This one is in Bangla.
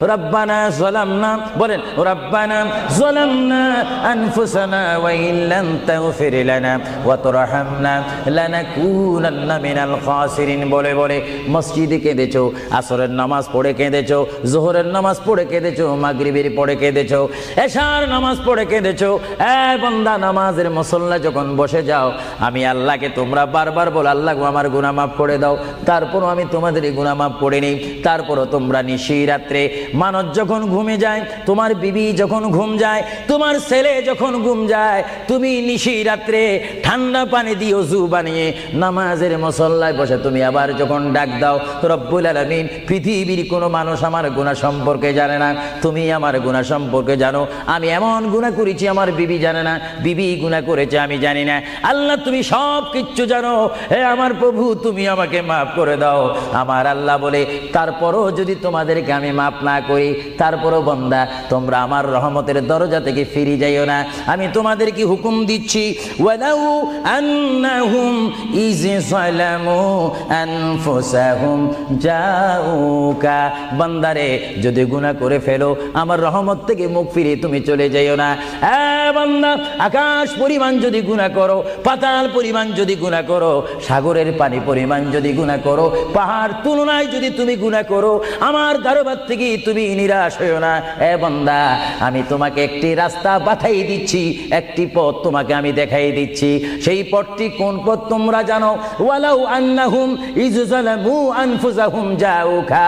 রব্বানা যালামনা বলেন রব্বানা যালামনা আনফুসানা ওয়া ইল্লাম তাগফির লানা ওয়া তুরহামনা লানাকুনান্না মিনাল খাসিরিন বলে বলে মসজিদে কেঁদেছো, আসরের নামাজ পড়ে কেঁদেছো, যোহরের নামাজ পড়ে কেঁদেছো, মাগরিবের পড়ে কেঁদেছো, এশার নামাজ পড়ে কেঁদেছো। এ বান্দা, নামাজের মুসল্লা যখন বসে যাও, আমি আল্লাহকে তোমরা বারবার বল, আল্লাহ আমার গুনাহ মাফ করে দাও। তারপরও আমি তোমাদের গুনাহ মাফ করে নিই। তারপরও তোমরা নিশি রাত্রে মানুষ যখন ঘুমে যায়, তোমার বিবি যখন ঘুম যায়, তোমার ছেলে যখন ঘুম যায়, তুমি নিশি রাত্রে ঠান্ডা পানি দিয়ে ওযু বানিয়ে নামাজের মুসল্লায় বসে তুমি আবার যখন ডাক দাও, রব্বুল আলামিন, পৃথিবীর কোনো মানুষ আমার গুনাহ সম্পর্কে জানে না, তুমি আমার গুনাহ সম্পর্কে জানো। আমি এমন গুনাহ করেছি আমার বিবি জানে না, বিবি গুনাহ করেছে আমি জানি না। আল্লাহ তুমি সব কিচ্ছু জানো। হে আমার প্রভু, তুমি আমাকে মাফ করে দাও। আমার আল্লাহ বলে, তারপরও যদি তোমাদেরকে আমি মাফ না করি, তারপরও বান্দা তোমরা আমার রহমতের দরজা থেকে ফিরে যাইও না। আমি তোমাদেরকে হুকুম দিচ্ছি, ওয়ালাউ আন্নাহুম ইয যালামু আনফুসাহুম জাউকা, বান্দারে যদি গুনাহ করে ফেলো, আমার রহমত থেকে মুখ ফিরে তুমি চলে যাইও না। এ বান্দা, আকাশ পরিমাণ যদি গুনাহ করো, পাতাল পরিমাণ যদি গুনাহ করো, সাগরের পানি পরিমাণ যদি গুনাহ করো, পাহাড় তুলনায় যদি তুমি গুনাহ করো, আমার দরবার থেকে তুমি নিরাশ হইও না। এ বান্দা, আমি তোমাকে একটি রাস্তা বাতাই দিচ্ছি, একটি পথ তোমাকে আমি দেখাই দিচ্ছি। সেই পথটি কোন পথ তোমরা জানো? ওয়ালাউ আন্নাহুম ইয যালামু আনফুসাহুম জাউকা।